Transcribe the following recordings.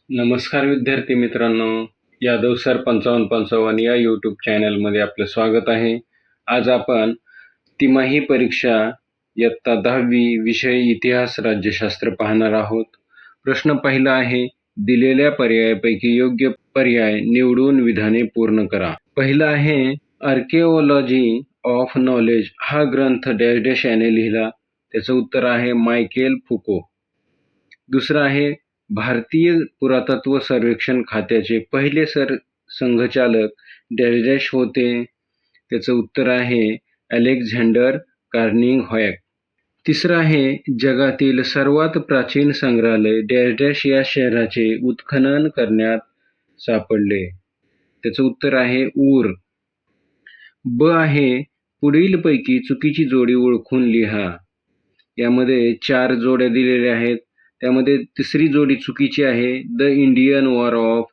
नमस्कार विद्यार्थी मित्रांनो, यादव सर 5555 या यूट्यूब चॅनलमध्ये आपलं स्वागत आहे. आज आपण तिमाही परीक्षा इयत्ता 10वी विषय इतिहास राज्यशास्त्र पाहणार आहोत. प्रश्न पहिला आहे, दिलेल्या पर्यायापैकी योग्य पर्याय निवडून विधाने पूर्ण करा. पहिला आहे, आर्किओलॉजी ऑफ नॉलेज हा ग्रंथ डॅश डॅश याने लिहिला. त्याचं उत्तर आहे मायकेल फुको. दुसरं आहे, भारतीय पुरातत्व सर्वेक्षण खात्याचे पहिले संघचालक डॅश डॅश होते. त्याचं उत्तर आहे अलेक्झांडर कार्निंगहॉयक. तिसरं आहे, जगातील सर्वात प्राचीन संग्रहालय डॅश डॅश या शहराचे उत्खनन करण्यात सापडले. त्याचं उत्तर आहे ऊर. ब आहे, पुढीलपैकी चुकीची जोडी ओळखून लिहा. यामध्ये 4 जोड्या दिलेल्या आहेत. त्यामध्ये तिसरी जोडी चुकीची आहे. The Indian war of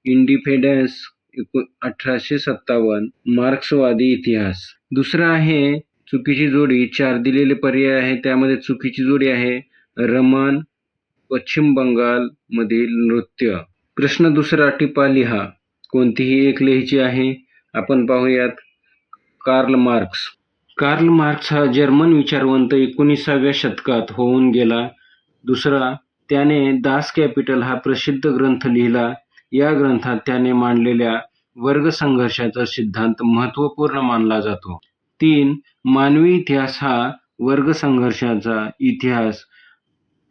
independence 1857 मार्क्सवादी इतिहास. दुसरं आहे, चुकीची जोडी 4 दिलेले पर्याय आहे. त्यामध्ये चुकीची जोडी आहे रमण पश्चिम बंगाल मधील नृत्य. प्रश्न दुसरा, टिपा लिहा. कोणतीही एक लिहायची आहे. आपण पाहूयात. Karl Marx. कार्ल मार्क्स हा जर्मन विचारवंत 19व्या शतकात होऊन गेला. दुसरा, त्याने दास कॅपिटल हा प्रसिद्ध ग्रंथ लिहिला. या ग्रंथात त्याने मांडलेल्या वर्ग संघर्षाचा सिद्धांत महत्त्वपूर्ण मानला जातो. 3, मानवी इतिहास हा वर्ग संघर्षाचा इतिहास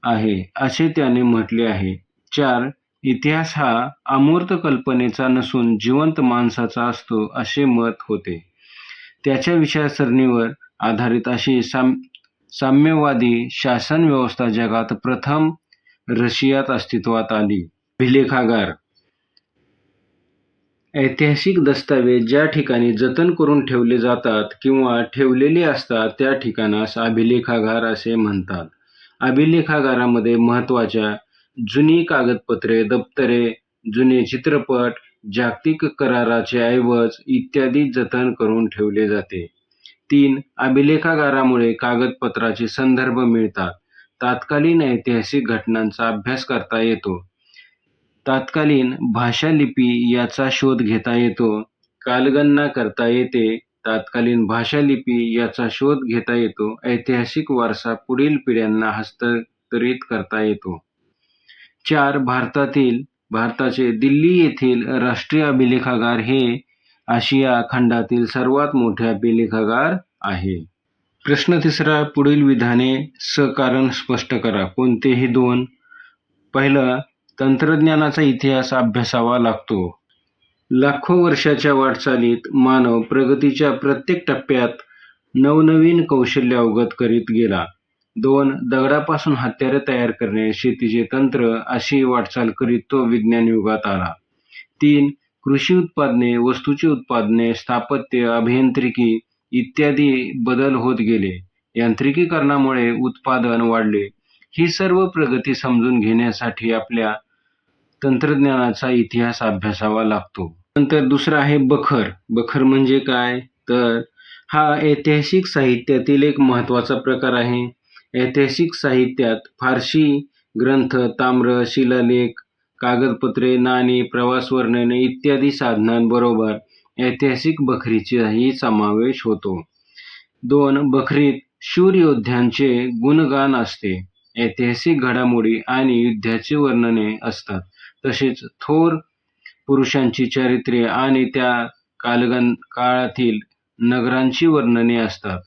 आहे असे त्याने म्हटले आहे. 4, इतिहास हा अमूर्त कल्पनेचा नसून जिवंत माणसाचा असतो असे मत होते. त्याच्या विचारसरणीवर आधारित अशी साम्यवादी शासन व्यवस्था जगात प्रथम रशियात अस्तित्वात आली. अभिलेखागार. ऐतिहासिक दस्तावेज ज्या ठिकाणी जतन करून ठेवले जातात किंवा ठेवलेले असतात त्या ठिकाणास अभिलेखागार असे म्हणतात. अभिलेखागारामध्ये महत्त्वाच्या जुनी कागदपत्रे, दप्तरे, जुने चित्रपट, जागतिक कराराचे ऐवज इत्यादी जतन करून ठेवले जाते. 3, अभिलेखागारामुळे कागदपत्राचे संदर्भ मिळतात. तत्कालीन ऐतिहासिक घटनांचा अभ्यास करता येतो. तत्कालीन भाषालिपी याचा शोध घेता येतो. कालगणना करता येते. तत्कालीन भाषालिपी याचा शोध घेता येतो. ऐतिहासिक वारसा पुढील पिढ्यांना हस्तांतरित करता येतो. 4, भारताचे दिल्ली येथील राष्ट्रीय अभिलेखागार हे आशिया खंडातील सर्वात मोठे अभिलेखागार आहे. प्रश्न तिसरा, पुढील विधाने सकारण स्पष्ट करा. कोणतेही 2. पहिलं, तंत्रज्ञानाचा इतिहास अभ्यासावा लागतो. लाखो वर्षाच्या वाटचालीत मानव प्रगतीच्या प्रत्येक टप्प्यात नवनवीन कौशल्य अवगत करीत गेला. 2, दगडापासून हत्यारे तयार करणे, शेतीचे तंत्र अशी वाटचाल करीत तो विज्ञान युगात आला. 3, कृषी उत्पादने, वस्तूची उत्पादने, स्थापत्य, अभियांत्रिकी इत्यादी बदल होत गेले. यांत्रिकीकरणामुळे उत्पादन वाढले. ही सर्व प्रगती समजून घेण्यासाठी आपल्या तंत्रज्ञानाचा इतिहास अभ्यासावा लागतो. नंतर दुसरा आहे बखर. बखर म्हणजे काय? तर हा ऐतिहासिक साहित्यातील एक महत्त्वाचा प्रकार आहे. ऐतिहासिक साहित्यात फारसी ग्रंथ, ताम्र, शिलालेख, कागदपत्रे, नाणी, प्रवास वर्णने इत्यादी साधनांबरोबर ऐतिहासिक बखरीचाही समावेश होतो. 2, बखरीत शूर योद्ध्यांचे गुणगान असते. ऐतिहासिक घडामोडी आणि युद्धाची वर्णने असतात. तसेच थोर पुरुषांची चरित्रे आणि त्या काळातील नगरांची वर्णने असतात.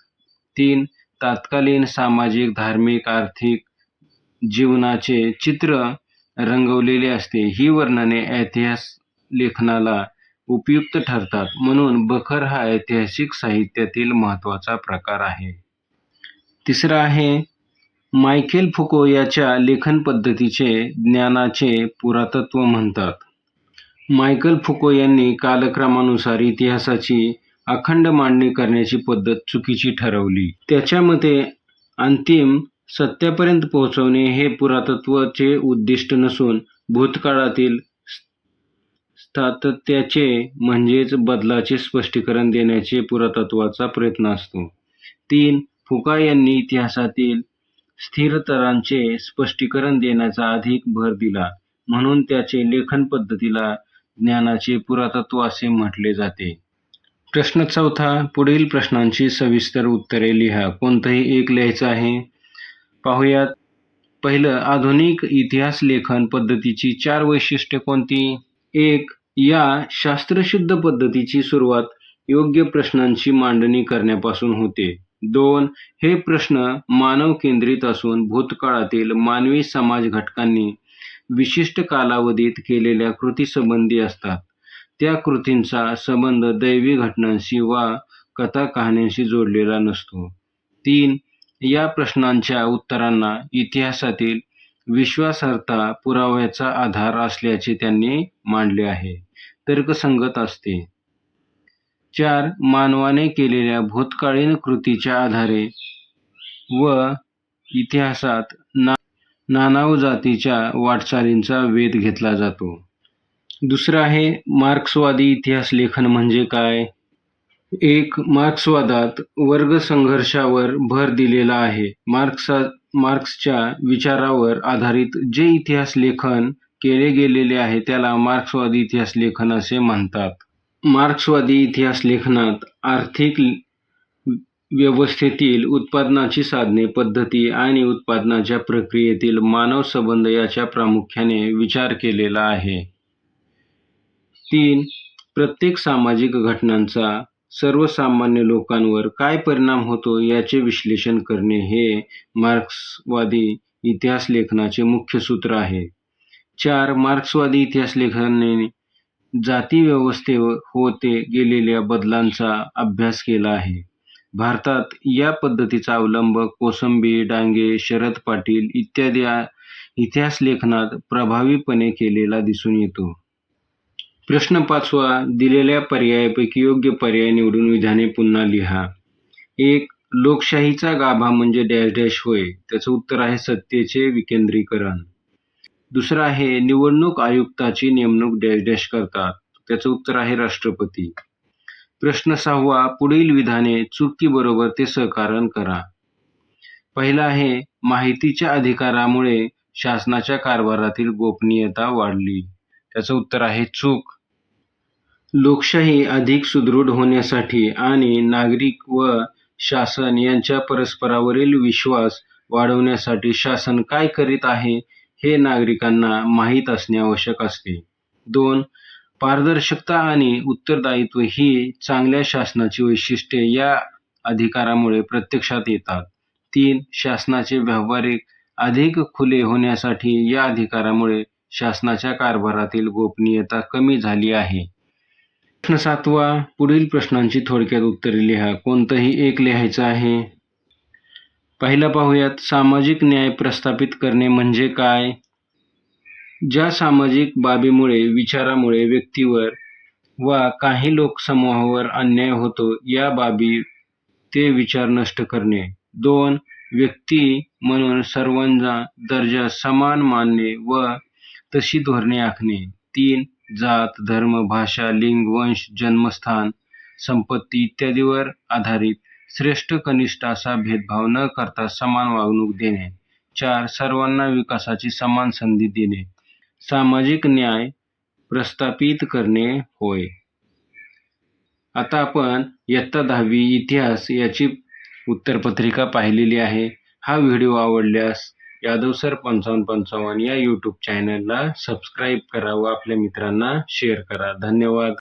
3, तत्कालीन सामाजिक, धार्मिक, आर्थिक जीवनाचे चित्र रंगवलेले असते. ही वर्णने इतिहास लेखनाला उपयुक्त ठरतात. म्हणून बखर हा ऐतिहासिक साहित्यातील महत्त्वाचा प्रकार आहे. तिसरा आहे, मायकेल फुको याच्या लेखन पद्धतीचे ज्ञानाचे पुरातत्व म्हणतात. मायकेल फुको यांनी कालक्रमानुसार इतिहासाची अखंड मांडणी करण्याची पद्धत चुकीची ठरवली. त्याच्या मते अंतिम सत्यापर्यंत पोहोचवणे हे पुरातत्वाचे उद्दिष्ट नसून भूतकाळातील सातत्याचे म्हणजेच बदलाचे स्पष्टीकरण देण्याचे पुरातत्वाचा प्रयत्न असतो. 3, फुका यांनी इतिहासातील स्थिरतारांचे स्पष्टीकरण देण्याचा अधिक भर दिला. म्हणून त्याचे लेखन पद्धतीला ज्ञानाचे पुरातत्व असे म्हटले जाते. प्रश्न 4. पुढील प्रश्नांची सविस्तर उत्तरे लिहा. कोणतंही एक लिहायचं आहे. पाहूयात. पहिलं, आधुनिक इतिहास लेखन पद्धतीची 4 वैशिष्ट्ये कोणती? 1. या शास्त्रशुद्ध पद्धतीची सुरुवात योग्य प्रश्नांची मांडणी करण्यापासून होते. 2. हे प्रश्न मानव केंद्रित असून भूतकाळातील मानवी समाज घटकांनी विशिष्ट कालावधीत केलेल्या कृतीसंबंधी असतात. त्या कृतींचा संबंध दैवी घटनांशी वा कथा-कहाण्यांशी जोडलेला नसतो. 3. या प्रश्नांच्या उत्तरांना इतिहासातील विश्वासार्हता पुराव्याचा आधार असल्याचे त्यांनी मांडले आहे. तर्कसंगत असते. 4. मानवाने केलेल्या भूतकाळीन कृतीच्या आधारे व इतिहासात नानाव जातीच्या वाटचालींचा वेध घेतला जातो. दुसरं आहे, मार्क्सवादी इतिहास लेखन म्हणजे काय? 1. मार्क्सवादात वर्गसंघर्षावर भर दिलेला आहे. मार्क्सच्या विचारावर आधारित जे इतिहास लेखन केले गेलेले आहे त्याला मार्क्सवादी इतिहास लेखन असे म्हणतात. मार्क्सवादी इतिहास लेखनात आर्थिक व्यवस्थेतील उत्पादनाची साधने, पद्धती आणि उत्पादनाच्या प्रक्रियेतील मानव संबंध याचा प्रामुख्याने विचार केलेला आहे. 3. प्रत्येक सामाजिक घटनांचा सर्वसामान्य लोकांवर काय परिणाम होतो याचे विश्लेषण करणे हे मार्क्सवादी इतिहास लेखनाचे मुख्य सूत्र आहे. 4. मार्क्सवादी इतिहास लेखनाने जाती व्यवस्थेवर होते गेलेल्या बदलांचा अभ्यास केला आहे. भारतात या पद्धतीचा अवलंब कोसंबी, डांगे, शरद पाटील इत्यादी इतिहास लेखनात प्रभावीपणे केलेला दिसून येतो. प्रश्न 5. दिलेल्या पर्यायापैकी योग्य पर्याय निवडून विधाने पुन्हा लिहा. 1. लोकशाहीचा गाभा म्हणजे डॅश डॅश होय. त्याचं उत्तर आहे सत्तेचे विकेंद्रीकरण. दुसरं आहे, निवडणूक आयुक्ताची नेमणूक डॅश डॅश करतात. त्याचं उत्तर आहे राष्ट्रपती. प्रश्न 6. पुढील विधाने चूक की बरोबर ते सहकारण करा. पहिलं आहे, माहितीच्या अधिकारामुळे शासनाच्या कारभारातील गोपनीयता वाढली. त्याचं उत्तर आहे चूक. लोकशाही अधिक सुदृढ होण्यासाठी आणि नागरिक व शासन यांच्या परस्परावरील विश्वास वाढवण्यासाठी शासन काय करीत आहे हे नागरिकांना माहीत असणे आवश्यक असते. 2. पारदर्शकता आणि उत्तरदायित्व ही चांगल्या शासनाची वैशिष्ट्ये या अधिकारामुळे प्रत्यक्षात येतात. 3. शासनाचे व्यवहार अधिक खुले होण्यासाठी या अधिकारामुळे शासनाच्या कारभारातील गोपनीयता कमी झाली आहे. प्रश्न 7. पुढील प्रश्नांची थोडक्यात उत्तरे लिहा. कोणतंही एक लिहायचं आहे. पहिला पाहूयात. सामाजिक न्याय प्रस्थापित करणे म्हणजे काय? ज्या सामाजिक बाबीमुळे, विचारामुळे व्यक्तीवर वा काही लोकसमूहावर अन्याय होतो या बाबी ते विचार नष्ट करणे. 2. व्यक्ती म्हणून सर्वांचा दर्जा समान मानणे व तशी धोरणे आखणे. 3. जात, धर्म, भाषा, लिंग, वंश, जन्मस्थान, संपत्ती इत्यादीवर आधारित श्रेष्ठ कनिष्ठ असा भेदभाव न करता समान वागणूक देणे. 4. सर्वांना विकासाची समान संधी देणे. सामाजिक न्याय प्रस्थापित करणे होय. आता आपण इयत्ता 10वी इतिहास याची उत्तरपत्रिका पाहिलेली आहे. हा व्हिडिओ आवडल्यास यादव सर 5555 या यूट्यूब चॅनलला सबस्क्राईब करा व आपल्या मित्रांना शेअर करा. धन्यवाद.